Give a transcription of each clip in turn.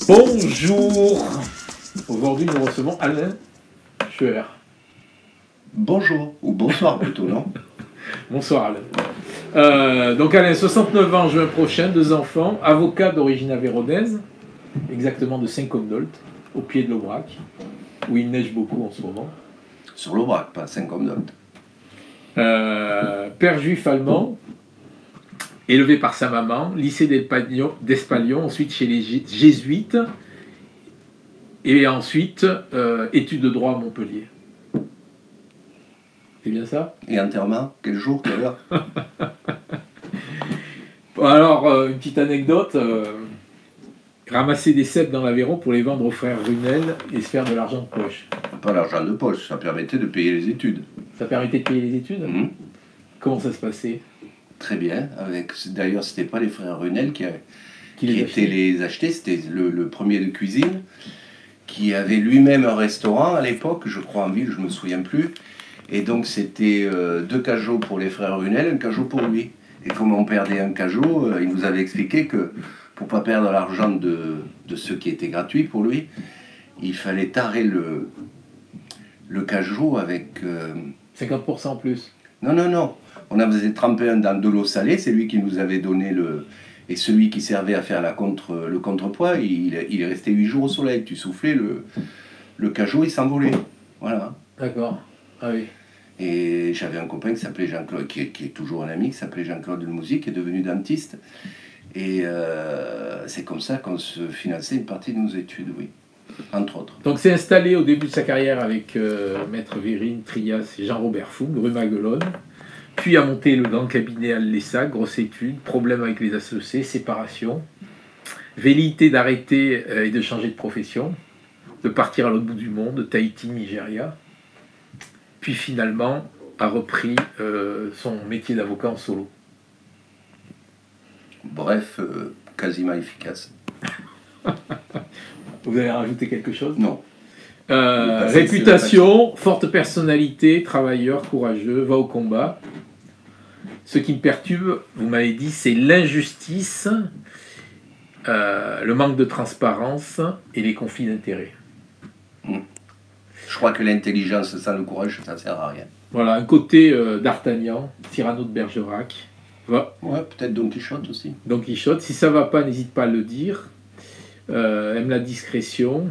Bonjour. Aujourd'hui, nous recevons Alain Scheuer. Bonjour, ou bonsoir plutôt, non? Bonsoir Alain. Donc Alain, 69 ans, juin prochain, 2 enfants, avocat d'origine avéronaise, exactement de Saint-Comdolt, au pied de l'Aubrac, où il neige beaucoup en ce moment. Sur l'Aubrac, pas Saint-Comdolt. Père juif allemand, élevé par sa maman, lycée d'Espalion, ensuite chez les jésuites, et ensuite études de droit à Montpellier. C'est bien ça? Et enterrement, quel jour, quelle heure? Alors, une petite anecdote, ramasser des cèpes dans l'Aveyron pour les vendre aux frères Runel et se faire de l'argent de poche. Pas l'argent de poche, ça permettait de payer les études. Ça permettait de payer les études? Comment ça se passait? Très bien. D'ailleurs, c'était pas les frères Runel qui les étaient les achetés, c'était le premier de cuisine, qui avait lui-même un restaurant à l'époque, je crois en ville, je me souviens plus. Et donc c'était 2 cajots pour les frères Runel, un cajot pour lui. Et comme on perdait un cajot, il nous avait expliqué que pour pas perdre l'argent de ce qui était gratuit pour lui, il fallait tarer le cajot avec... 50% en plus. Non. On avait trempé un dans de l'eau salée, c'est lui qui nous avait donné Et celui qui servait à faire le contrepoids, il est resté 8 jours au soleil. Tu soufflais, le cajot, il s'envolait. Voilà. D'accord. Ah oui. Et j'avais un copain qui s'appelait Jean-Claude, qui est toujours un ami, qui s'appelait Jean-Claude Lemouzy, qui est devenu dentiste. Et c'est comme ça qu'on se finançait une partie de nos études, oui. Entre autres. Donc c'est installé au début de sa carrière avec Maître Vérine, Trias et Jean-Robert Fougue, rue Maguelone. Puis a monté le grand cabinet à l'ESSAC, grosse étude, problème avec les associés, séparation, velléité d'arrêter et de changer de profession, de partir à l'autre bout du monde, Tahiti, Nigeria. Puis finalement a repris son métier d'avocat en solo. Bref, quasiment efficace. Vous avez rajouté quelque chose? Non. Réputation, forte personnalité, travailleur, courageux, va au combat. Ce qui me perturbe, vous m'avez dit, c'est l'injustice, le manque de transparence et les conflits d'intérêts. Je crois que l'intelligence sans le courage, ça ne sert à rien. Voilà, un côté d'Artagnan, Cyrano de Bergerac. Ouais, peut-être Don Quichotte aussi. Don Quichotte, si ça ne va pas, n'hésite pas à le dire. Aime la discrétion,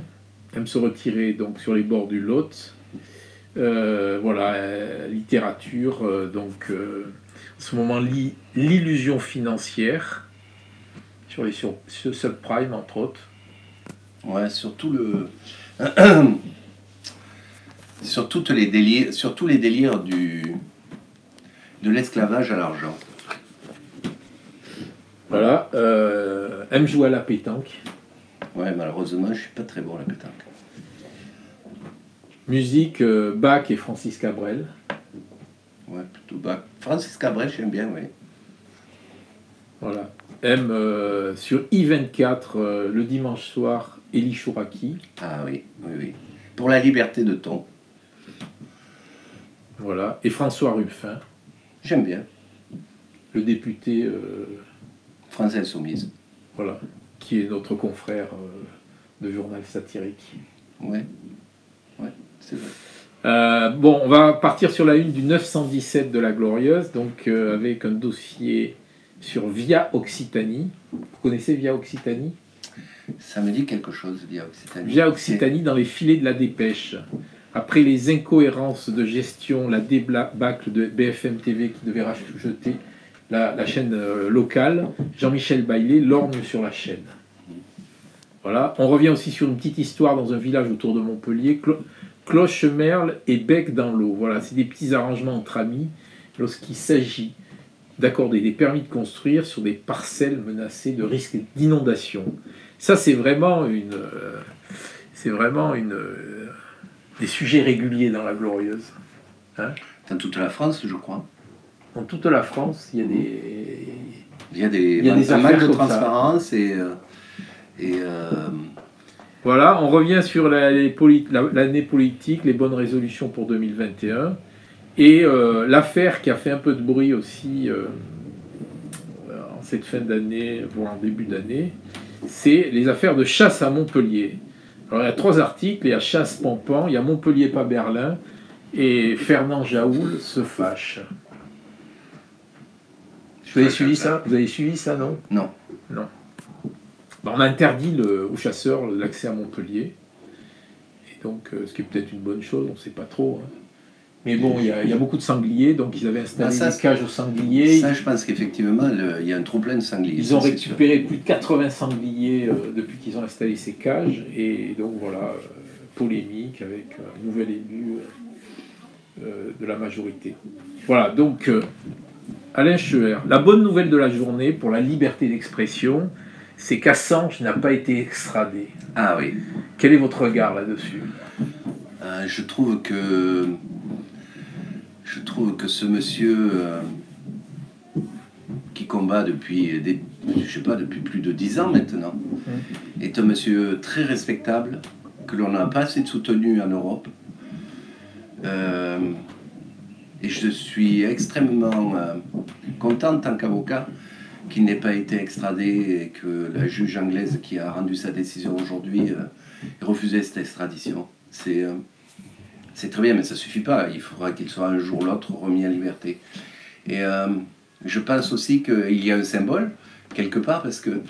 aime se retirer donc sur les bords du Lot. Littérature, en ce moment lit l'illusion financière sur les subprimes entre autres. Ouais, surtout tous les délires de l'esclavage à l'argent. Voilà, aime jouer à la pétanque. Ouais, malheureusement, je suis pas très bon à la pétanque. Musique, Bach et Francis Cabrel. Ouais, plutôt Bach. Francis Cabrel, j'aime bien, oui. Voilà. Aime sur I24 le dimanche soir, Elie Chouraki. Ah oui. Pour la liberté de ton. Voilà. Et François Ruffin. J'aime bien. Le député. France Insoumise. Voilà. Qui est notre confrère de journal satirique. Ouais, c'est vrai. On va partir sur la une du 917 de la Glorieuse, donc avec un dossier sur Via Occitanie. Vous connaissez Via Occitanie? Ça me dit quelque chose, Via Occitanie. Via Occitanie dans les filets de la dépêche. Après les incohérences de gestion, la débâcle de BFM TV qui devait racheter la chaîne locale, Jean-Michel Baillet lorgne sur la chaîne. Voilà. On revient aussi sur une petite histoire dans un village autour de Montpellier, cloche merle et bec dans l'eau. Voilà, c'est des petits arrangements entre amis lorsqu'il s'agit d'accorder des permis de construire sur des parcelles menacées de risque d'inondation. Ça, c'est vraiment des sujets réguliers dans la Glorieuse. Hein? Dans toute la France, je crois. Dans toute la France, il y a des un manque de comme transparence Voilà, on revient sur l'année politique, les bonnes résolutions pour 2021 et l'affaire qui a fait un peu de bruit aussi en cette fin d'année, voire en début d'année, c'est les affaires de chasse à Montpellier. Alors il y a 3 articles, il y a Chasse-Pampan, il y a Montpellier pas Berlin, et Fernand Jaoul se fâche. Vous avez suivi ça? Vous avez suivi ça, non? Non. Non. Ben, on a interdit aux chasseurs l'accès à Montpellier. Et donc, ce qui est peut-être une bonne chose, on ne sait pas trop. Hein. Mais bon, il y a beaucoup de sangliers, donc ils avaient installé des cages aux sangliers. Ça, je pense qu'effectivement, il y a un trop plein de sangliers. Ils ont récupéré plus de 80 sangliers depuis qu'ils ont installé ces cages. Et donc voilà, polémique avec un nouvel élu de la majorité. Voilà, donc Alain Scheer, la bonne nouvelle de la journée pour la liberté d'expression, c'est qu'Assange n'a pas été extradé. Ah oui. Quel est votre regard là-dessus? Je trouve que ce monsieur qui combat depuis, depuis plus de 10 ans maintenant, est un monsieur très respectable, que l'on n'a pas assez soutenu en Europe. Et je suis extrêmement content en tant qu'avocat qu'il n'ait pas été extradé et que la juge anglaise qui a rendu sa décision aujourd'hui ait refusé cette extradition. C'est très bien, mais ça ne suffit pas. Il faudra qu'il soit un jour ou l'autre remis en liberté. Et je pense aussi qu'il y a un symbole, quelque part, parce que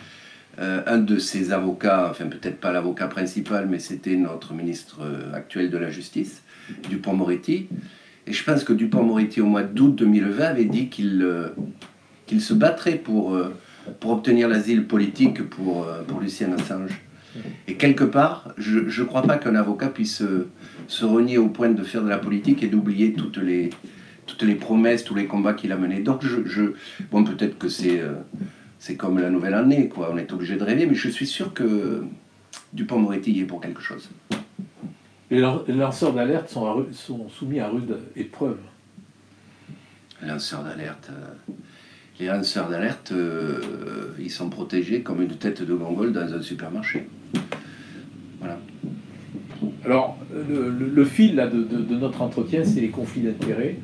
un de ses avocats, enfin peut-être pas l'avocat principal, mais c'était notre ministre actuel de la Justice, Dupond-Moretti. Et je pense que Dupond-Moretti, au mois d'août 2020, avait dit qu'il se battrait pour obtenir l'asile politique pour Julian Assange. Et quelque part, je ne crois pas qu'un avocat puisse se renier au point de faire de la politique et d'oublier toutes les promesses, tous les combats qu'il a menés. Donc, bon, peut-être que c'est comme la nouvelle année, quoi. On est obligé de rêver, mais je suis sûr que Dupond-Moretti y est pour quelque chose. Les lanceurs d'alerte sont soumis à rude épreuve. Les lanceurs d'alerte, ils sont protégés comme une tête de Mongol dans un supermarché. Voilà. Alors, le fil là, de notre entretien, c'est les conflits d'intérêts.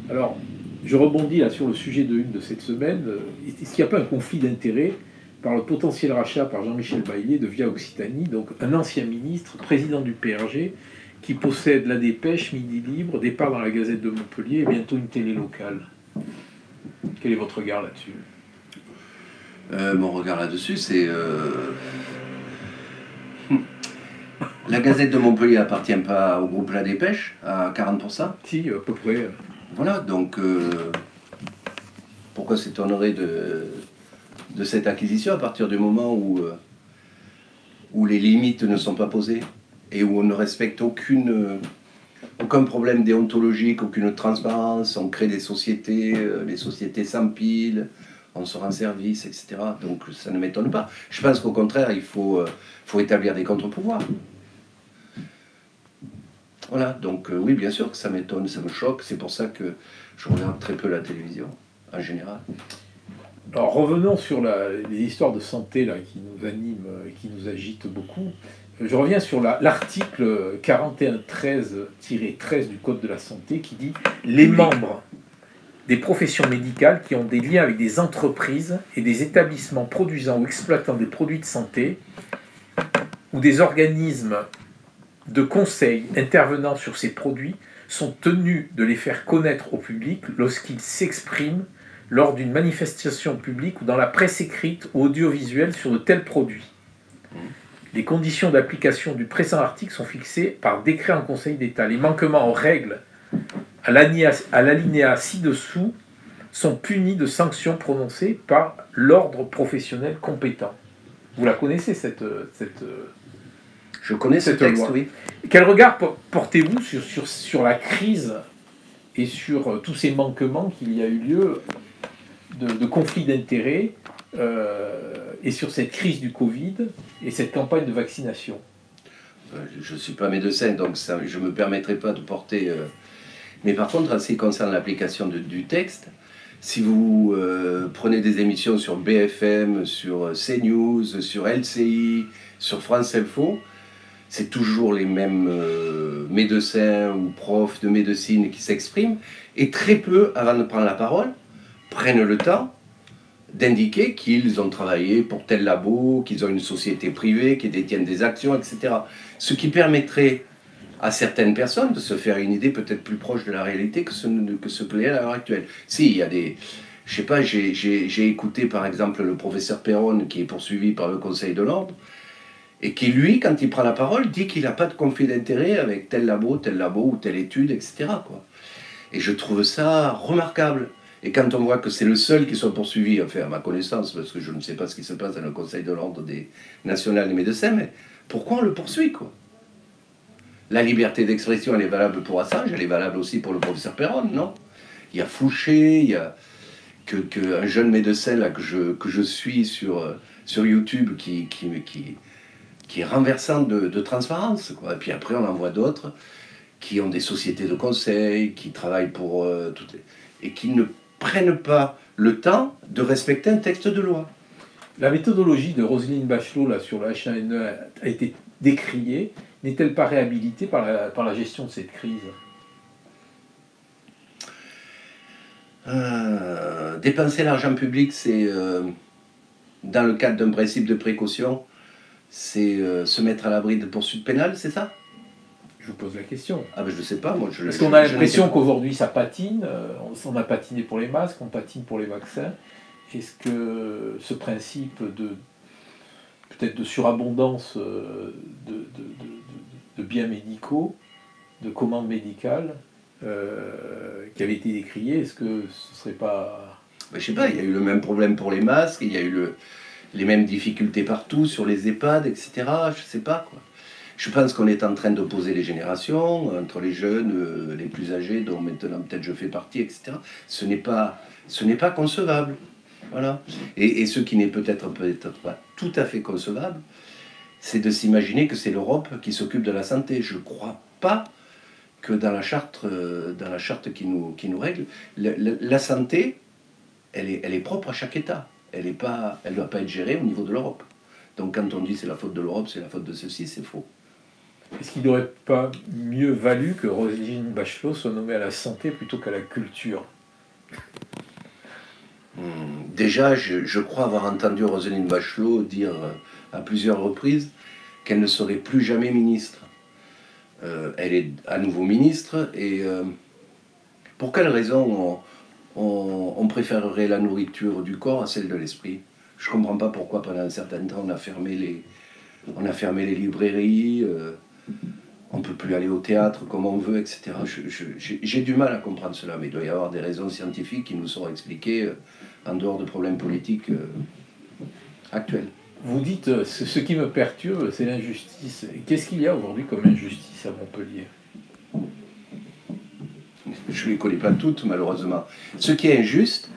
Alors, je rebondis là sur le sujet de une de cette semaine. Est-ce qu'il n'y a pas un conflit d'intérêts par le potentiel rachat par Jean-Michel Bailly de Via Occitanie, donc un ancien ministre, président du PRG, qui possède La Dépêche, Midi Libre, départ dans la Gazette de Montpellier et bientôt une télé locale? Quel est votre regard là-dessus? Mon regard là-dessus, c'est... La Gazette de Montpellier appartient pas au groupe La Dépêche, à 40%? Si, à peu près. Voilà, donc... pourquoi s'étonnerait de cette acquisition à partir du moment où les limites ne sont pas posées et où on ne respecte aucun problème déontologique, aucune transparence, on crée des sociétés, les sociétés s'empilent, on se rend service, etc. Donc ça ne m'étonne pas. Je pense qu'au contraire, il faut établir des contre-pouvoirs. Voilà, donc oui, bien sûr que ça m'étonne, ça me choque, c'est pour ça que je regarde très peu la télévision, en général. Alors revenons sur les histoires de santé là, qui nous animent et qui nous agitent beaucoup. Je reviens sur l'article 4113-13 du Code de la santé qui dit « Les membres des professions médicales qui ont des liens avec des entreprises et des établissements produisant ou exploitant des produits de santé ou des organismes de conseil intervenant sur ces produits sont tenus de les faire connaître au public lorsqu'ils s'expriment lors d'une manifestation publique ou dans la presse écrite ou audiovisuelle sur de tels produits. Les conditions d'application du présent article sont fixées par décret en Conseil d'État. Les manquements aux règles à l'alinéa ci-dessous sont punis de sanctions prononcées par l'ordre professionnel compétent. » Vous la connaissez, cette Je connais ce texte, loi. Oui. Quel regard portez-vous sur la crise et sur tous ces manquements qu'il y a eu lieu de conflits d'intérêts et sur cette crise du Covid et cette campagne de vaccination? Je ne suis pas médecin, donc ça, je ne me permettrai pas de porter... Mais par contre, en ce qui concerne l'application du texte, si vous prenez des émissions sur BFM, sur CNews, sur LCI, sur France Info, c'est toujours les mêmes médecins ou profs de médecine qui s'expriment, et très peu, avant de prendre la parole, prennent le temps d'indiquer qu'ils ont travaillé pour tel labo, qu'ils ont une société privée, qu'ils détiennent des actions, etc. Ce qui permettrait à certaines personnes de se faire une idée peut-être plus proche de la réalité que ce que l'est à l'heure actuelle. Si, il y a des... Je sais pas, j'ai écouté par exemple le professeur Perron qui est poursuivi par le Conseil de l'Ordre et qui, lui, quand il prend la parole, dit qu'il n'a pas de conflit d'intérêt avec tel labo ou telle étude, etc., quoi. Et je trouve ça remarquable. Et quand on voit que c'est le seul qui soit poursuivi, enfin à ma connaissance, parce que je ne sais pas ce qui se passe dans le Conseil de l'Ordre national des médecins, mais pourquoi on le poursuit, quoi? La liberté d'expression, elle est valable pour Assange, elle est valable aussi pour le professeur Perron, non? Il y a Fouché, il y a un jeune médecin là, que je suis sur YouTube qui est renversant de transparence, quoi. Et puis après, on en voit d'autres qui ont des sociétés de conseil, qui travaillent pour toutes et qui ne prennent pas le temps de respecter un texte de loi. La méthodologie de Roselyne Bachelot là, sur le H1N1 a été décriée. N'est-elle pas réhabilitée par la gestion de cette crise? Dépenser l'argent public, c'est, dans le cadre d'un principe de précaution, c'est se mettre à l'abri de poursuites pénales, c'est ça? Je vous pose la question. Ah ben je ne sais pas, moi. Parce qu'on a l'impression qu'aujourd'hui ça patine, on a patiné pour les masques, on patine pour les vaccins. Est-ce que ce principe peut-être de surabondance de biens médicaux, de commandes médicales, qui avait été décrié, est-ce que ce serait pas... Ben, je sais pas, il y a eu le même problème pour les masques, il y a eu les mêmes difficultés partout sur les EHPAD, etc. Je sais pas, quoi. Je pense qu'on est en train d'opposer les générations, entre les jeunes, les plus âgés, dont maintenant peut-être je fais partie, etc. Ce n'est pas concevable. Voilà. Et ce qui n'est peut-être pas tout à fait concevable, c'est de s'imaginer que c'est l'Europe qui s'occupe de la santé. Je ne crois pas que dans la charte qui nous règle, la santé, elle est propre à chaque État. Elle ne doit pas être gérée au niveau de l'Europe. Donc quand on dit c'est la faute de l'Europe, c'est la faute de ceci, c'est faux. Est-ce qu'il n'aurait pas mieux valu que Roselyne Bachelot soit nommée à la santé plutôt qu'à la culture? Déjà, je crois avoir entendu Roselyne Bachelot dire à plusieurs reprises qu'elle ne serait plus jamais ministre. Elle est à nouveau ministre et pour quelle raison on préférerait la nourriture du corps à celle de l'esprit? Je ne comprends pas pourquoi pendant un certain temps on a fermé les librairies, on ne peut plus aller au théâtre comme on veut, etc. J'ai du mal à comprendre cela, mais il doit y avoir des raisons scientifiques qui nous seront expliquées en dehors de problèmes politiques actuels. Vous dites, ce qui me perturbe, c'est l'injustice. Qu'est-ce qu'il y a aujourd'hui comme injustice à Montpellier? Je ne les connais pas toutes, malheureusement. Ce qui est injuste,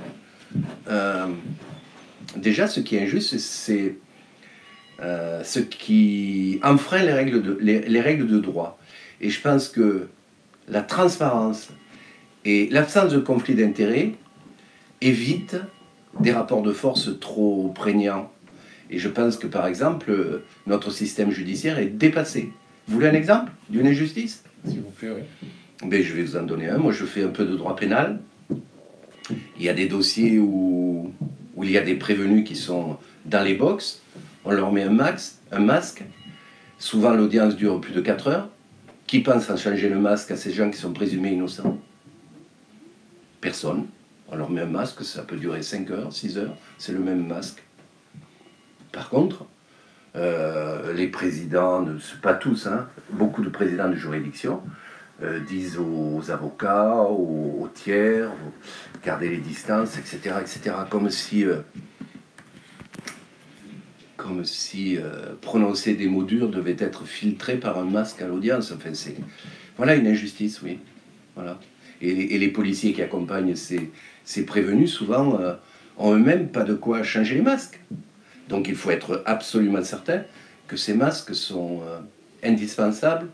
déjà, ce qui est injuste, c'est ce qui enfreint les règles de droit. Et je pense que la transparence et l'absence de conflit d'intérêts évitent des rapports de force trop prégnants. Et je pense que, par exemple, notre système judiciaire est dépassé. Vous voulez un exemple d'une injustice? S'il vous plaît, oui. Ben, je vais vous en donner un. Moi, je fais un peu de droit pénal. Il y a des dossiers où il y a des prévenus qui sont dans les box. On leur met un masque. Souvent, l'audience dure plus de 4 heures. Qui pense à changer le masque à ces gens qui sont présumés innocents? Personne. On leur met un masque, ça peut durer 5 heures, 6 heures. C'est le même masque. Par contre, les présidents, pas tous, hein, beaucoup de présidents de juridiction, disent aux avocats, aux tiers, garder les distances, etc., comme si prononcer des mots durs devait être filtré par un masque à l'audience. Enfin, voilà une injustice, oui. Voilà. Et les policiers qui accompagnent ces prévenus, souvent, ont eux-mêmes pas de quoi changer les masques. Donc il faut être absolument certain que ces masques sont indispensables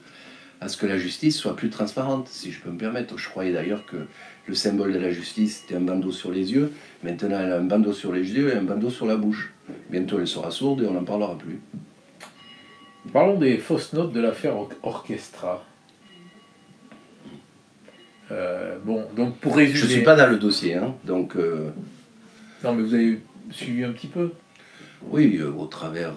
à ce que la justice soit plus transparente, si je peux me permettre. Je croyais d'ailleurs que le symbole de la justice était un bandeau sur les yeux. Maintenant, elle a un bandeau sur les yeux et un bandeau sur la bouche. Bientôt, elle sera sourde et on n'en parlera plus. Parlons des fausses notes de l'affaire Orchestra. Bon, donc pour résumer... Je ne suis pas dans le dossier, hein, donc... Non, mais vous avez suivi un petit peu. Oui, au travers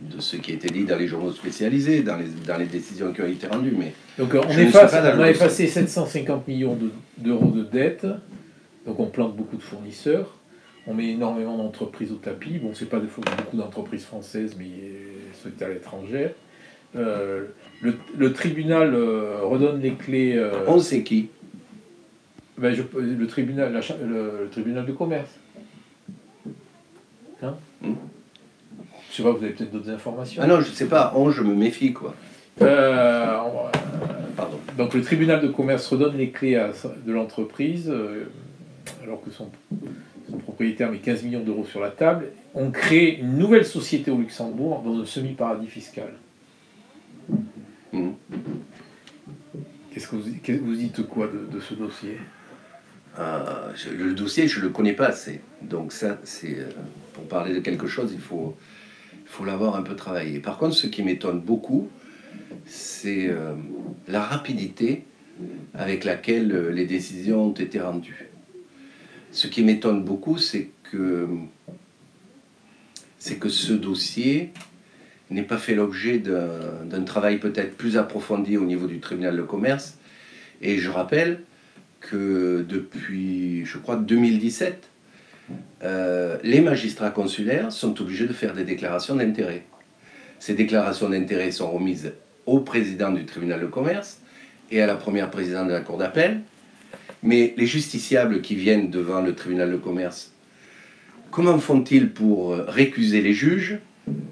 de ce qui a été dit dans les journaux spécialisés, dans les décisions qui ont été rendues. Mais Donc on a effacé 750 millions d'euros de dettes, donc on plante beaucoup de fournisseurs, on met énormément d'entreprises au tapis. Bon, c'est pas beaucoup d'entreprises françaises, mais ceux à l'étranger. Le tribunal redonne les clés. On sait qui? Le tribunal, le tribunal de commerce. Hein? Je sais pas, vous avez peut-être d'autres informations. Ah non, je sais pas. Je me méfie, quoi. Pardon. Donc le tribunal de commerce redonne les clés de l'entreprise, alors que son propriétaire met 15 millions d'euros sur la table. On crée une nouvelle société au Luxembourg dans un semi-paradis fiscal. Qu'est-ce que vous dites quoi de ce dossier? Le dossier, je ne le connais pas assez. Donc ça, c'est pour parler de quelque chose, il faut l'avoir un peu travaillé. Par contre, ce qui m'étonne beaucoup, c'est la rapidité avec laquelle les décisions ont été rendues. Ce qui m'étonne beaucoup, c'est que ce dossier n'ait pas fait l'objet d'un travail peut-être plus approfondi au niveau du tribunal de commerce. Et je rappelle que depuis, je crois, 2017, les magistrats consulaires sont obligés de faire des déclarations d'intérêt. Ces déclarations d'intérêt sont remises au président du tribunal de commerce et à la première présidente de la cour d'appel. Mais les justiciables qui viennent devant le tribunal de commerce, comment font-ils pour récuser les juges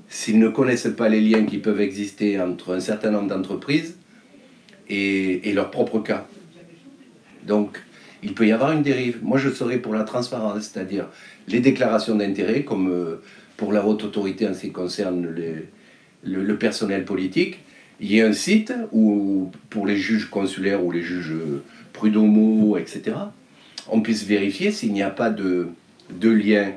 s'ils ne connaissent pas les liens qui peuvent exister entre un certain nombre d'entreprises et leur propre cas? Donc, il peut y avoir une dérive. Moi, je serais pour la transparence, c'est-à-dire les déclarations d'intérêt, comme pour la haute autorité en ce qui concerne le personnel politique. Il y a un site où, pour les juges consulaires ou les juges prud'homaux, etc., on puisse vérifier s'il n'y a pas de lien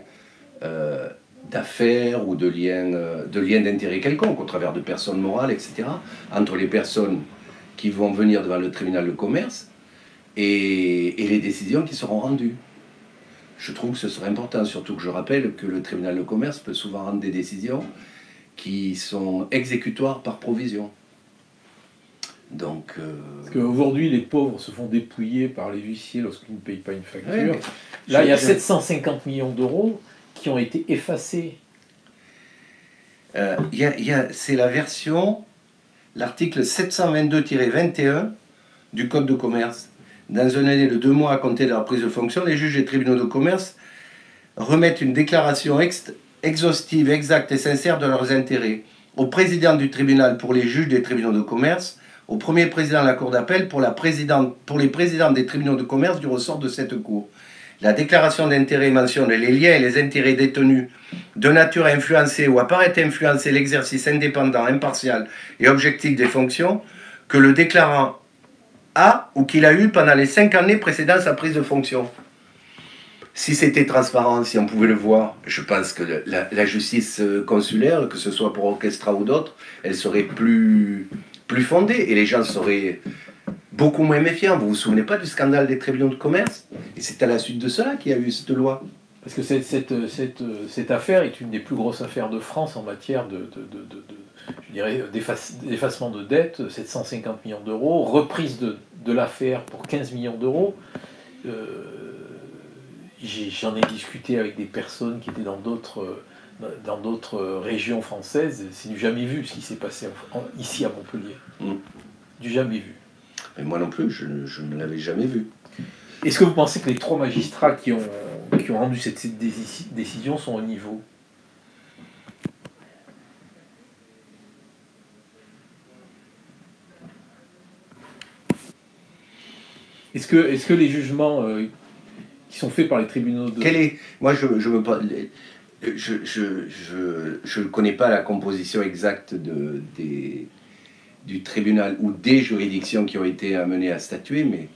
d'affaires ou de lien d'intérêt quelconque, au travers de personnes morales, etc., entre les personnes qui vont venir devant le tribunal de commerce et les décisions qui seront rendues. Je trouve que ce serait important, surtout que je rappelle que le tribunal de commerce peut souvent rendre des décisions qui sont exécutoires par provision. Donc, Parce qu'aujourd'hui, les pauvres se font dépouiller par les huissiers lorsqu'ils ne payent pas une facture. Ouais, là, il y a 750 millions d'euros qui ont été effacés. C'est la version, l'article 722-21 du Code de commerce. Dans un délai de 2 mois à compter de leur prise de fonction, les juges et tribunaux de commerce remettent une déclaration exhaustive, exacte et sincère de leurs intérêts au président du tribunal pour les juges des tribunaux de commerce, au premier président de la cour d'appel pour les présidents des tribunaux de commerce du ressort de cette cour. La déclaration d'intérêt mentionne les liens et les intérêts détenus de nature à influencer ou à paraître influencer l'exercice indépendant, impartial et objectif des fonctions que le déclarant a ou qu'il a eu pendant les 5 années précédant sa prise de fonction. Si c'était transparent, si on pouvait le voir, je pense que la justice consulaire, que ce soit pour Orchestra ou d'autres, elle serait plus fondée et les gens seraient beaucoup moins méfiants. Vous vous souvenez pas du scandale des tribunaux de commerce? Et c'est à la suite de cela qu'il y a eu cette loi. Parce que cette affaire est une des plus grosses affaires de France en matière je dirais, d'effacement de dette, 750 millions d'euros, reprise de l'affaire pour 15 millions d'euros. J'en ai discuté avec des personnes qui étaient dans d'autres régions françaises. C'est du jamais vu ce qui s'est passé ici à Montpellier. Du jamais vu. Mais moi non plus, je ne l'avais jamais vu. Est-ce que vous pensez que les 3 magistrats qui ont rendu cette décision sont au niveau? Est-ce que les jugements qui sont faits par les tribunaux de... Moi, je ne connais pas la composition exacte du tribunal ou des juridictions qui ont été amenées à statuer, mais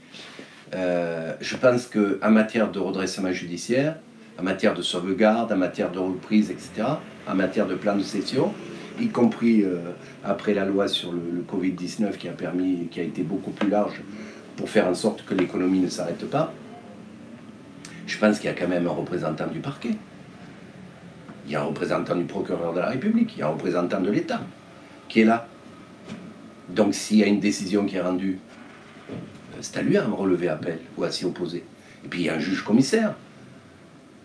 je pense qu'en matière de redressement judiciaire, en matière de sauvegarde, en matière de reprise, etc., en matière de plan de cession, y compris après la loi sur le Covid-19 qui a été beaucoup plus large pour faire en sorte que l'économie ne s'arrête pas, je pense qu'il y a quand même un représentant du parquet. Il y a un représentant du procureur de la République, il y a un représentant de l'État qui est là. Donc s'il y a une décision qui est rendue, c'est à lui à me relever appel ou à s'y opposer. Et puis il y a un juge-commissaire.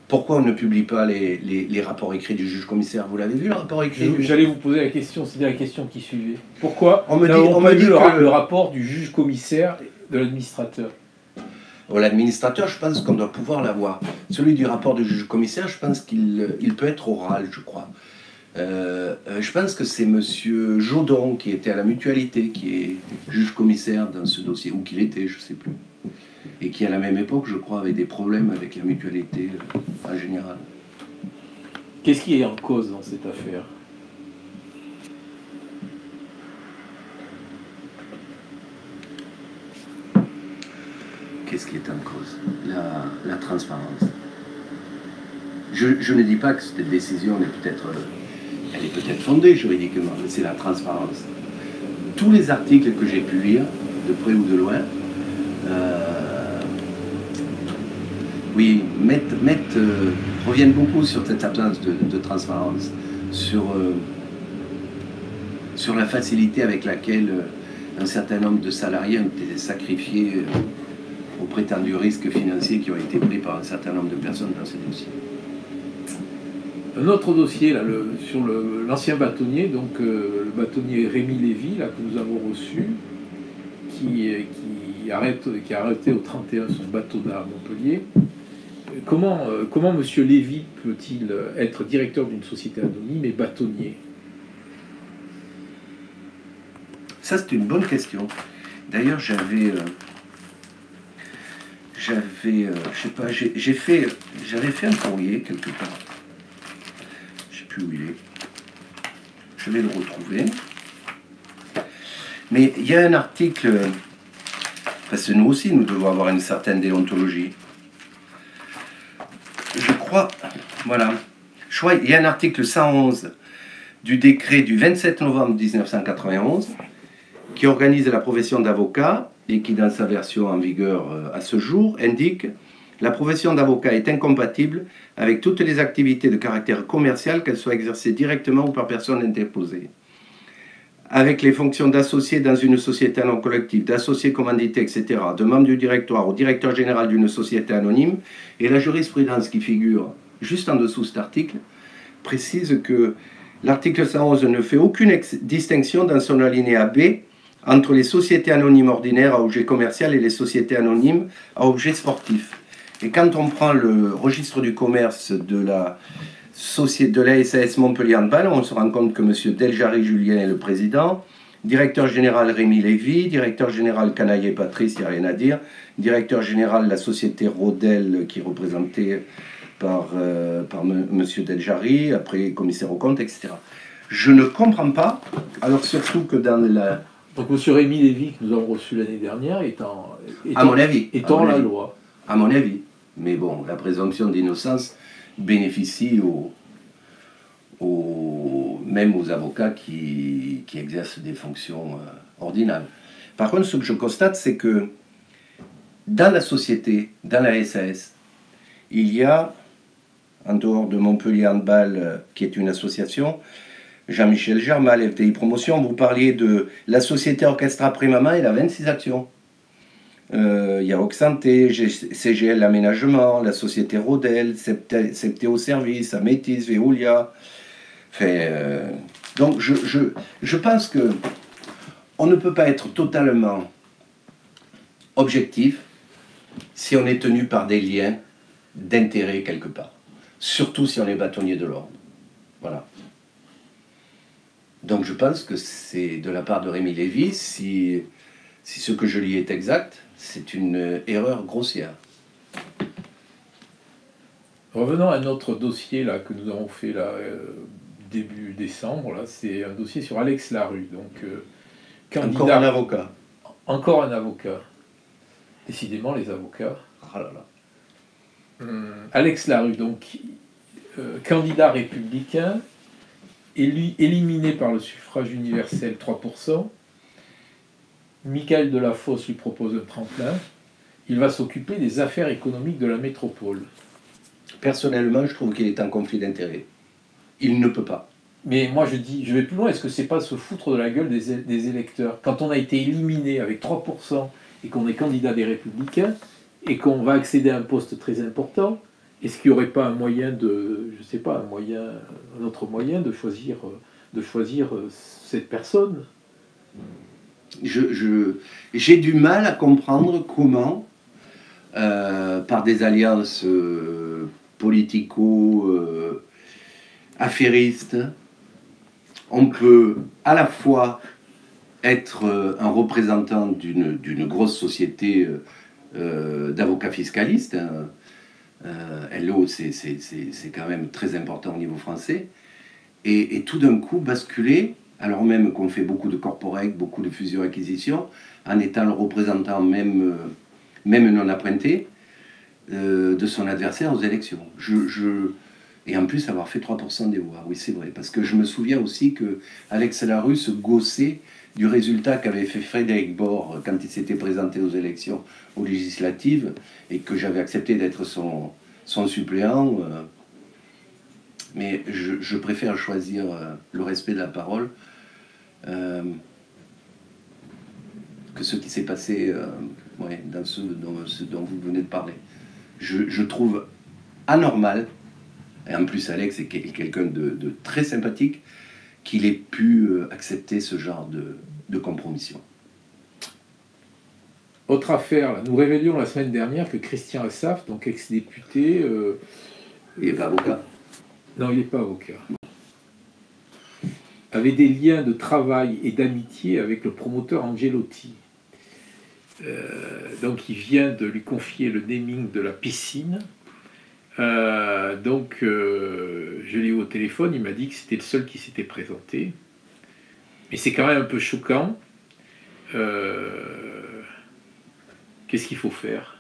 Pourquoi on ne publie pas les rapports écrits du juge-commissaire? Vous l'avez vu, le rapport écrit? J'allais vous poser la question, c'était la question qui suivait. Pourquoi on me dit le rapport du juge-commissaire de l'administrateur? L'administrateur, je pense qu'on doit pouvoir l'avoir. Celui du rapport du juge-commissaire, je pense qu'il peut être oral, je crois. Je pense que c'est monsieur Jodon qui était à la Mutualité, qui est juge-commissaire dans ce dossier, ou qu'il était, je ne sais plus. Et qui, à la même époque, je crois, avait des problèmes avec la Mutualité en général. Qu'est-ce qui est en cause dans cette affaire? Qu'est-ce qui est en cause? La transparence. Je ne dis pas que cette décision elle est peut-être fondée juridiquement, mais c'est la transparence. Tous les articles que j'ai pu lire, de près ou de loin, reviennent beaucoup sur cette absence de transparence, sur la facilité avec laquelle un certain nombre de salariés ont été sacrifiés aux prétendus risques financiers qui ont été pris par un certain nombre de personnes dans ces dossiers. Un autre dossier là, sur l'ancien bâtonnier, donc le bâtonnier Rémi Lévy, là, que nous avons reçu, qui a arrêté au 31 son bâtonnat à Montpellier. Comment M. Lévy peut-il être directeur d'une société anonyme et bâtonnier? Ça, c'est une bonne question. D'ailleurs, j'avais fait un courrier quelque part. Je ne sais plus où il est. Je vais le retrouver. Mais il y a un article, parce que nous aussi, nous devons avoir une certaine déontologie. Je crois, il y a un article 111 du décret du 27 novembre 1991 qui organise la profession d'avocat et qui, dans sa version en vigueur à ce jour, indique « La profession d'avocat est incompatible avec toutes les activités de caractère commercial, qu'elles soient exercées directement ou par personne interposée. Avec les fonctions d'associé dans une société non collective, d'associé commandité, etc., de membre du directoire au directeur général d'une société anonyme, et la jurisprudence qui figure juste en dessous de cet article précise que l'article 111 ne fait aucune distinction dans son alinéa B entre les sociétés anonymes ordinaires à objet commercial et les sociétés anonymes à objet sportif. Et quand on prend le registre du commerce de la SAS Montpellier Handball, on se rend compte que M. Deljari Julien est le président, directeur général Rémi Lévy, directeur général Canaillé Patrice, il n'y a rien à dire, directeur général de la société Rodel qui est représentée par M. Deljari, après commissaire aux comptes, etc. Je ne comprends pas, alors surtout que dans la... Donc M. Rémi Lévy, que nous avons reçu l'année dernière, à mon avis, la loi. À mon avis. Mais bon, la présomption d'innocence bénéficie même aux avocats qui exercent des fonctions ordinales. Par contre, ce que je constate, c'est que dans la société, dans la SAS, il y a, en dehors de Montpellier Handball, qui est une association, Jean-Michel Germal, FTI Promotion, vous parliez de la société Orchestra Primama, il a 26 actions. Il y a Oxanté, CGL Aménagement, la société Rodel, Septéo Service, Amétis, Veolia. Donc je pense que on ne peut pas être totalement objectif si on est tenu par des liens d'intérêt quelque part. Surtout si on est bâtonnier de l'ordre. Voilà. Donc je pense que c'est de la part de Rémi Lévy, si ce que je lis est exact, c'est une erreur grossière. Revenons à notre dossier là, que nous avons fait là, début décembre. C'est un dossier sur Alex Larue. Donc, candidat, encore un avocat. Encore un avocat. Décidément, les avocats. Ah là là. Alex Larue, donc, candidat républicain, éliminé par le suffrage universel 3%. Michael Delafosse lui propose un tremplin. Il va s'occuper des affaires économiques de la métropole. Personnellement, je trouve qu'il est en conflit d'intérêts. il ne peut pas. Mais moi je vais plus loin, est-ce que c'est pas se foutre de la gueule des électeurs? Quand on a été éliminé avec 3% et qu'on est candidat des Républicains et qu'on va accéder à un poste très important, est-ce qu'il n'y aurait pas un moyen de, je sais pas, un autre moyen de choisir cette personne? J'ai du mal à comprendre comment, par des alliances politico-affairistes, on peut à la fois être un représentant d'une grosse société d'avocats fiscalistes, hein. LO, c'est quand même très important au niveau français, et tout d'un coup basculer, alors même qu'on fait beaucoup de corporate, beaucoup de fusions-acquisitions, en étant le représentant même non apprenti de son adversaire aux élections. Et en plus avoir fait 3% des voix, oui c'est vrai, parce que je me souviens aussi que Alex Larue se gaussait du résultat qu'avait fait Frédéric Bord quand il s'était présenté aux élections aux législatives, et que j'avais accepté d'être son suppléant. Mais je préfère choisir le respect de la parole que ce qui s'est passé dans ce dont vous venez de parler. Je trouve anormal, et en plus Alex est quelqu'un de très sympathique, qu'il ait pu accepter ce genre de compromission. Autre affaire, nous révélions la semaine dernière que Christian Assaf, donc ex-député... il n'est pas avocat. Non, il n'est pas avocat. Avait des liens de travail et d'amitié avec le promoteur Angelotti. Donc il vient de lui confier le naming de la piscine. Je l'ai eu au téléphone, il m'a dit que c'était le seul qui s'était présenté. Mais c'est quand même un peu choquant. Qu'est-ce qu'il faut faire?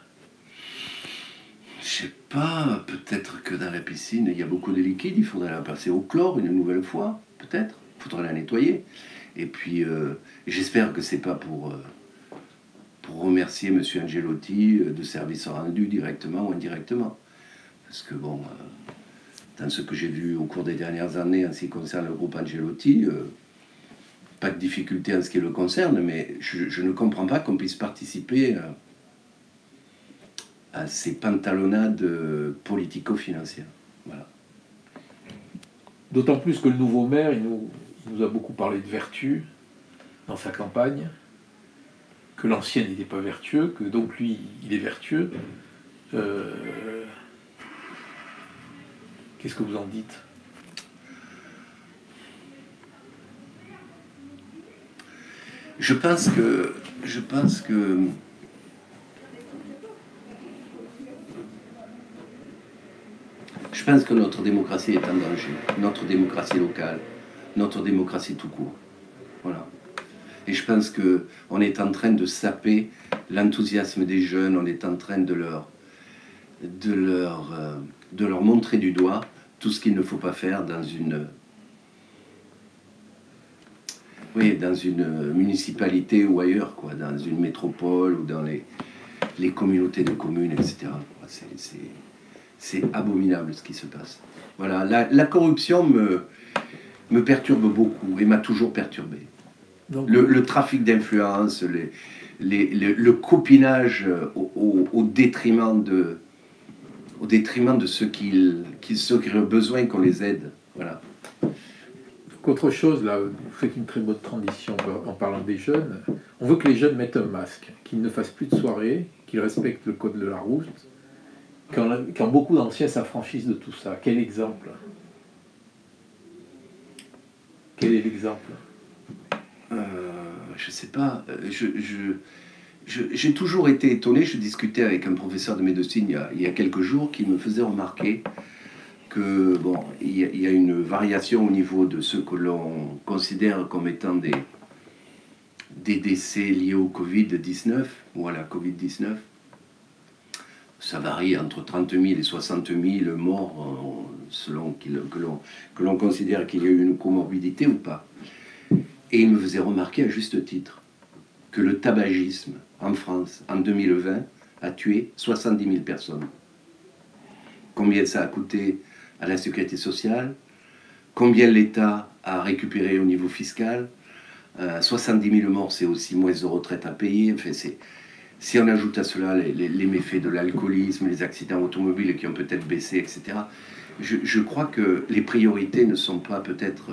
Je sais pas, peut-être que dans la piscine il y a beaucoup de liquide, il faudrait la passer au chlore une nouvelle fois, peut-être, il faudrait la nettoyer. Et puis j'espère que c'est pas pour remercier M. Angelotti de services rendus directement ou indirectement. Parce que bon, dans ce que j'ai vu au cours des dernières années en ce qui concerne le groupe Angelotti, pas de difficulté en ce qui le concerne, mais je ne comprends pas qu'on puisse participer à ces pantalonnades politico-financières. Voilà. D'autant plus que le nouveau maire, il nous a beaucoup parlé de vertu dans sa campagne, que l'ancien n'était pas vertueux, que donc lui, il est vertueux. Qu'est-ce que vous en dites? Je pense que notre démocratie est en danger, notre démocratie locale, notre démocratie tout court. Voilà. Et je pense qu'on est en train de saper l'enthousiasme des jeunes, on est en train de leur montrer du doigt tout ce qu'il ne faut pas faire dans une municipalité ou ailleurs, quoi, dans une métropole ou dans les communautés de communes, etc. C'est abominable ce qui se passe. Voilà, la corruption me perturbe beaucoup et m'a toujours perturbé. Donc, le trafic d'influence, le copinage au détriment de ceux qui auraient besoin qu'on les aide. Voilà. Autre chose, là, vous faites une très bonne transition en parlant des jeunes. On veut que les jeunes mettent un masque, qu'ils ne fassent plus de soirée, qu'ils respectent le code de la route, quand beaucoup d'anciens s'affranchissent de tout ça. Quel exemple? Quel est l'exemple? Je sais pas. J'ai toujours été étonné. Je discutais avec un professeur de médecine il y a quelques jours qui me faisait remarquer que bon, il y a une variation au niveau de ce que l'on considère comme étant des décès liés au Covid-19 ou à la Covid-19. Ça varie entre 30 000 et 60 000 morts selon que l'on considère qu'il y a eu une comorbidité ou pas. Et il me faisait remarquer à juste titre que le tabagisme en France en 2020 a tué 70 000 personnes. Combien ça a coûté à la sécurité sociale? combien l'État a récupéré au niveau fiscal. 70 000 morts, c'est aussi moins de retraite à payer. Enfin, si on ajoute à cela les méfaits de l'alcoolisme, les accidents automobiles qui ont peut-être baissé, etc., je crois que les priorités ne sont pas peut-être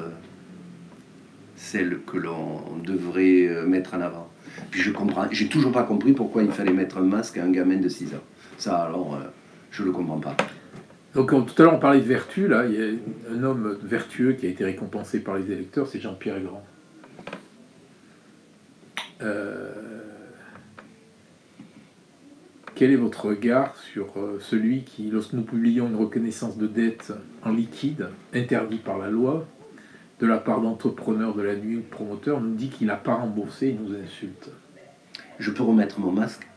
celles que l'on devrait mettre en avant. Puis j'ai toujours pas compris pourquoi il fallait mettre un masque à un gamin de 6 ans. Ça, alors, je le comprends pas. Donc tout à l'heure on parlait de vertu, là, il y a un homme vertueux qui a été récompensé par les électeurs, c'est Jean-Pierre Grand. Quel est votre regard sur celui qui, lorsque nous publions une reconnaissance de dette en liquide, interdit par la loi, de la part d'entrepreneurs de la nuit ou de promoteurs, nous dit qu'il n'a pas remboursé et nous insulte? Je peux remettre mon masque?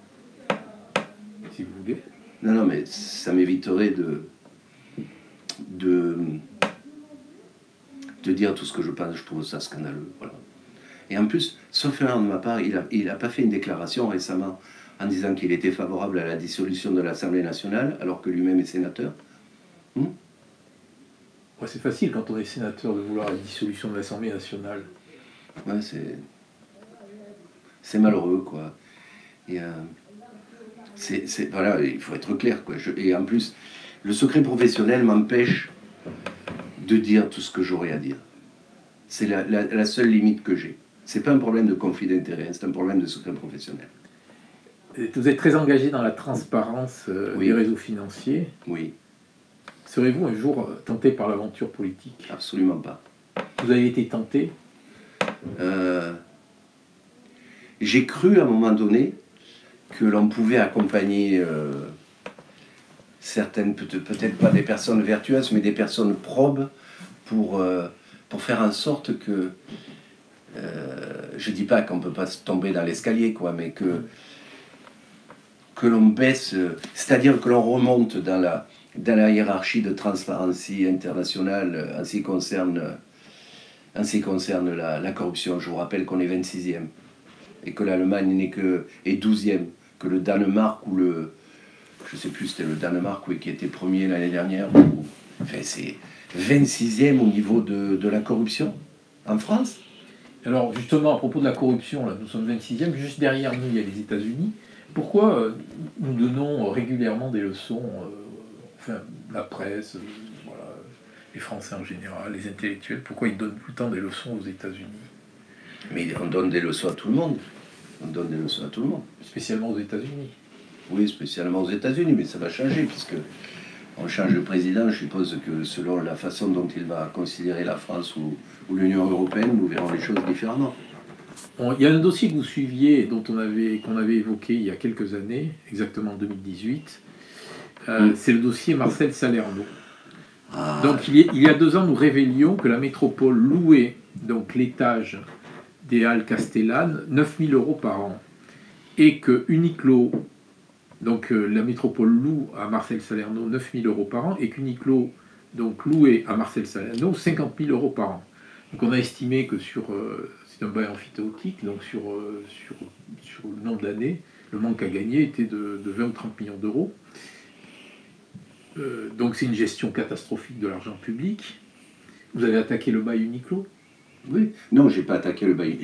Si vous voulez. Non, mais ça m'éviterait de dire tout ce que je pense. Je trouve ça scandaleux. Voilà. Et en plus, sauf erreur de ma part, il n'a pas fait une déclaration récemment en disant qu'il était favorable à la dissolution de l'Assemblée nationale, alors que lui-même est sénateur. Ouais, c'est facile quand on est sénateur de vouloir la dissolution de l'Assemblée nationale. Ouais, c'est malheureux, quoi. Et voilà, il faut être clair, quoi. Et en plus, le secret professionnel m'empêche de dire tout ce que j'aurais à dire. C'est la seule limite que j'ai. C'est pas un problème de conflit d'intérêt, c'est un problème de secret professionnel. Vous êtes très engagé dans la transparence Oui. des réseaux financiers. Oui. Serez-vous un jour tenté par l'aventure politique? Absolument pas. Vous avez été tenté? J'ai cru à un moment donné que l'on pouvait accompagner certaines, peut-être pas des personnes vertueuses, mais des personnes probes pour faire en sorte que, je dis pas qu'on peut pas tomber dans l'escalier, quoi, mais que l'on baisse, c'est-à-dire que l'on remonte dans la hiérarchie de Transparency International en ce qui concerne la corruption. Je vous rappelle qu'on est 26e et que l'Allemagne est 12e, que le Danemark ou je sais plus, c'était le Danemark, oui, qui était premier l'année dernière. Enfin, c'est 26e au niveau de la corruption en France. Alors justement, à propos de la corruption, là, nous sommes 26e, juste derrière nous, il y a les États-Unis. Pourquoi nous donnons régulièrement des leçons, la presse, voilà, les Français en général, les intellectuels, pourquoi ils donnent tout le temps des leçons aux États-Unis? Mais on donne des leçons à tout le monde. On donne des leçons à tout le monde. Spécialement aux États-Unis. Oui, spécialement aux États-Unis, mais ça va changer, puisque on change de président. Je suppose que selon la façon dont il va considérer la France ou l'Union européenne, nous verrons les choses différemment. Il y a un dossier que vous suiviez, qu'on avait évoqué il y a quelques années, exactement en 2018. C'est le dossier Marcel Salerno. Donc il y a 2 ans, nous révélions que la métropole louait donc l'étage des Halles Castellanes 9 000 € par an. Et que Uniqlo, donc la métropole loue à Marcel Salerno 9 000 € par an, et qu'Uniqlo donc louait à Marcel Salerno 50 000 € par an. Donc on a estimé que c'est un bail amphithéotique, donc sur le nom de l'année, le manque à gagner était de 20 ou 30 millions d'euros. Donc c'est une gestion catastrophique de l'argent public. Vous avez attaqué le bail Uniqlo? Oui. Non, j'ai pas attaqué le bail.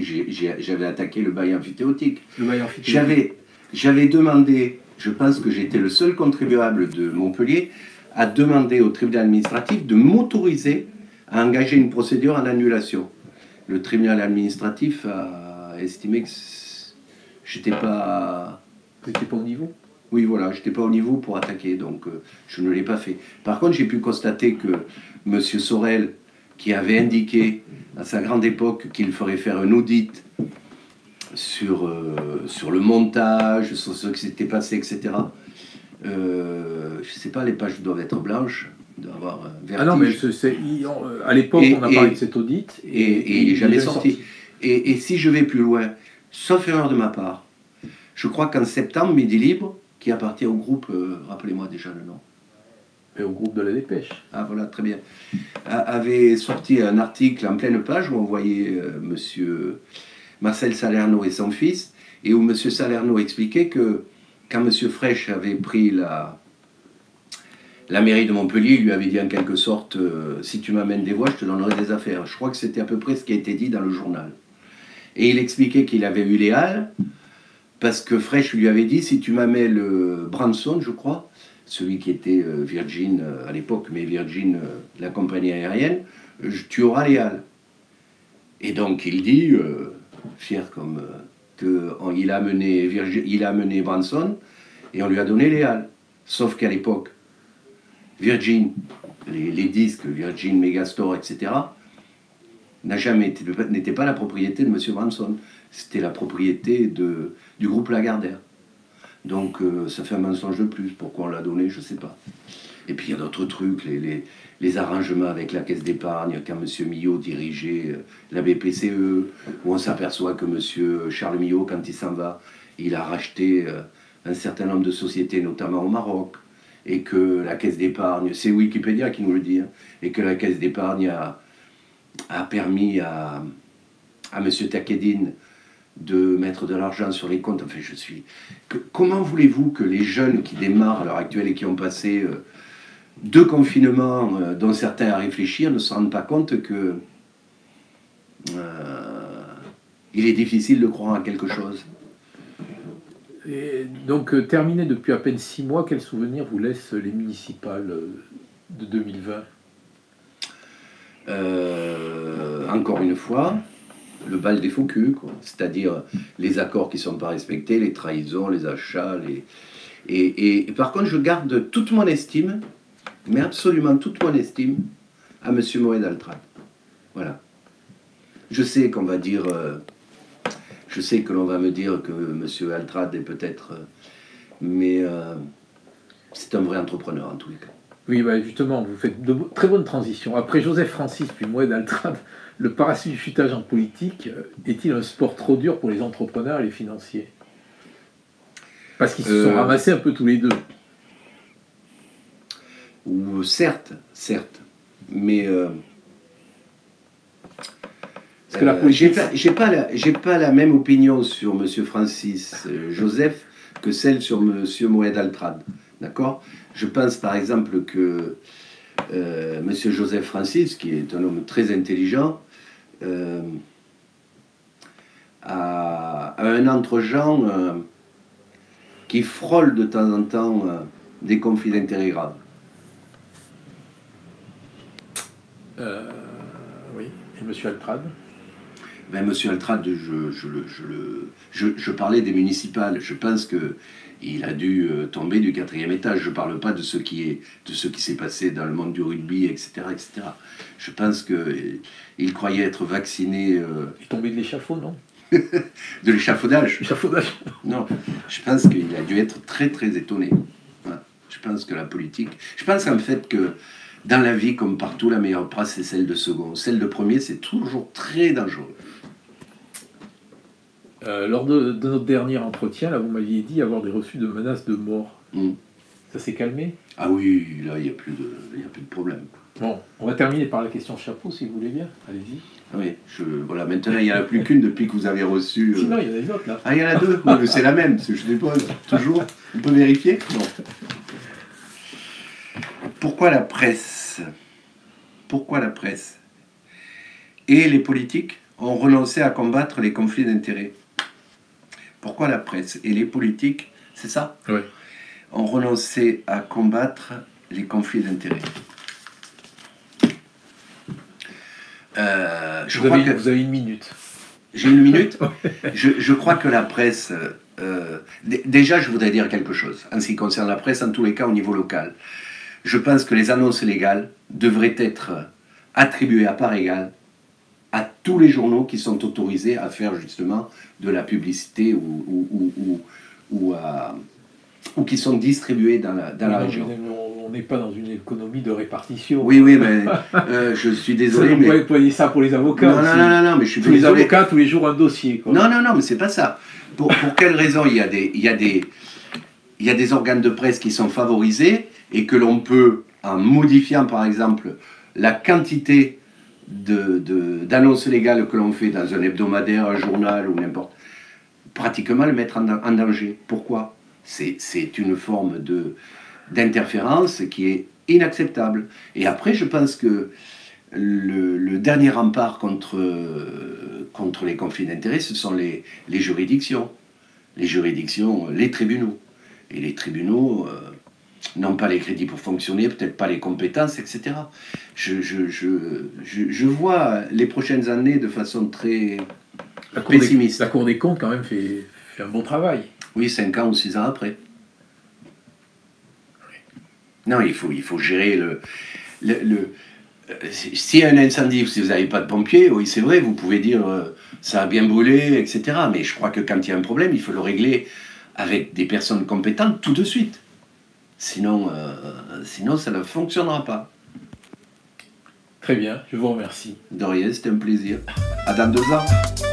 J'avais attaqué le bail amphithéotique. Le bail amphithéotique. J'avais demandé, je pense que j'étais le seul contribuable de Montpellier, à demander au tribunal administratif de m'autoriser à engager une procédure en annulation. Le tribunal administratif a estimé que j'étais pas... Vous n'étiez pas au niveau? Oui, voilà, j'étais pas au niveau pour attaquer, donc je ne l'ai pas fait. Par contre, j'ai pu constater que M. Sorel, qui avait indiqué à sa grande époque qu'il ferait faire un audit sur le montage, sur ce qui s'était passé, etc. Je ne sais pas, les pages doivent être blanches, doivent avoir vertige. Ah non, mais à l'époque, on a parlé de cet audit. Et il est jamais sorti. Et si je vais plus loin, sauf erreur de ma part, je crois qu'en septembre, Midi Libre, qui appartient au groupe, rappelez-moi déjà le nom. Et au groupe de la Dépêche. Ah voilà, très bien. Avait sorti un article en pleine page où on voyait monsieur Marcel Salerno et son fils, et où monsieur Salerno expliquait que quand monsieur Frêche avait pris la mairie de Montpellier lui avait dit en quelque sorte si tu m'amènes des voix, je te donnerai des affaires. Je crois que c'était à peu près ce qui a été dit dans le journal. Et il expliquait qu'il avait eu les halles parce que Frêche lui avait dit si tu m'amènes Branson, je crois, celui qui était Virgin à l'époque, mais Virgin, la compagnie aérienne, tu auras les halles. Et donc il dit, fier comme qu'il a amené Branson et on lui a donné les halles. Sauf qu'à l'époque, Virgin, les disques, Virgin, Megastore, etc., n'était pas la propriété de M. Branson. C'était la propriété du groupe Lagardère. Donc ça fait un mensonge de plus. Pourquoi on l'a donné, je ne sais pas. Et puis il y a d'autres trucs, les arrangements avec la caisse d'épargne, quand M. Millot dirigeait la BPCE, où on s'aperçoit que M. Charles Millot, quand il s'en va, il a racheté un certain nombre de sociétés, notamment au Maroc, et que la caisse d'épargne, c'est Wikipédia qui nous le dit, hein, et que la caisse d'épargne a permis à M. Takedine de mettre de l'argent sur les comptes. Enfin, comment voulez-vous que les jeunes qui démarrent à l'heure actuelle et qui ont passé 2 confinements, dont certains à réfléchir, ne se rendent pas compte que il est difficile de croire à quelque chose. Et donc, terminé depuis à peine 6 mois, quel souvenir vous laissent les municipales de 2020 ? Encore une fois, le bal des faux culs, c'est-à-dire les accords qui ne sont pas respectés, les trahisons, les achats. Et par contre, je garde toute mon estime, mais absolument toute mon estime, à M. Moed Altrad. Voilà. Je sais qu'on va dire... je sais que l'on va me dire que M. Altrad est peut-être... mais c'est un vrai entrepreneur, en tous les cas. Oui, bah justement, vous faites de très bonnes transitions. Après Joseph Francis puis Moed Altrad, le parachutage en politique est-il un sport trop dur pour les entrepreneurs et les financiers ? Parce qu'ils se sont ramassés un peu tous les deux. Ou certes, mais Parce que la politique... j'ai pas la même opinion sur M. Francis Joseph que celle sur M. Moed Altrad. D'accord ? Je pense par exemple que M. Joseph Francis, qui est un homme très intelligent, a un entre-gens qui frôle de temps en temps des conflits d'intérêts graves. Oui, et M. Altrad ? Ben, M. Altrad, je parlais des municipales. Je pense qu'il a dû tomber du 4e étage. Je ne parle pas de ce qui s'est passé dans le monde du rugby, etc. etc. Je pense qu'il croyait être vacciné. Il est tombé de l'échafaud, non ? De l'échafaudage. L'échafaudage. Non, je pense qu'il a dû être très très étonné. Voilà. Je pense que la politique... Je pense en fait que dans la vie, comme partout, la meilleure presse, c'est celle de second. Celle de premier, c'est toujours très dangereux. Lors de notre dernier entretien, là, vous m'aviez dit avoir des reçus de menaces de mort. Ça s'est calmé ? Ah oui, là, il n'y a plus de problème. Bon, on va terminer par la question chapeau, si vous voulez bien. Allez-y. Oui, voilà, maintenant, il n'y en a plus qu'une depuis que vous avez reçu... Sinon, il y en a une autre, là. Ah, il y en a 2 oui, mais c'est la même, je dépose toujours. On peut vérifier ? Non. Pourquoi la presse et les politiques ont renoncé à combattre les conflits d'intérêts ? Pourquoi la presse et les politiques, c'est ça ? Oui. Ont renoncé à combattre les conflits d'intérêts. Vous avez 1 minute. J'ai 1 minute. Je crois que la presse... déjà, je voudrais dire quelque chose en ce qui concerne la presse, en tous les cas au niveau local. Je pense que les annonces légales devraient être attribuées à part égale à tous les journaux qui sont autorisés à faire justement de la publicité ou qui sont distribués dans la région. On n'est pas dans une économie de répartition. Oui, mais je suis désolé. Vous pouvez employer ça pour les avocats. Non, mais je suis tous désolé. Les avocats, tous les jours, un dossier. Quoi. Non, mais c'est pas ça. Pour quelle raison il y a des organes de presse qui sont favorisés et que l'on peut, en modifiant par exemple la quantité d'annonces légales que l'on fait dans un hebdomadaire, un journal ou n'importe, pratiquement le mettre en danger. Pourquoi ? C'est une forme d'interférence qui est inacceptable. Et après, je pense que le dernier rempart contre les conflits d'intérêts, ce sont les juridictions. Les juridictions, les tribunaux. Et les tribunaux n'ont pas les crédits pour fonctionner, peut-être pas les compétences, etc. Je vois les prochaines années de façon très pessimiste. La Cour des comptes, quand même, fait un bon travail. Oui, 5 ans ou 6 ans après. Non, il faut gérer s'il y a un incendie, si vous n'avez pas de pompiers, oui, c'est vrai, vous pouvez dire ça a bien brûlé, etc. Mais je crois que quand il y a un problème, il faut le régler avec des personnes compétentes tout de suite. Sinon, ça ne fonctionnera pas. Très bien, je vous remercie. De rien, c'était un plaisir. À dans 2 ans.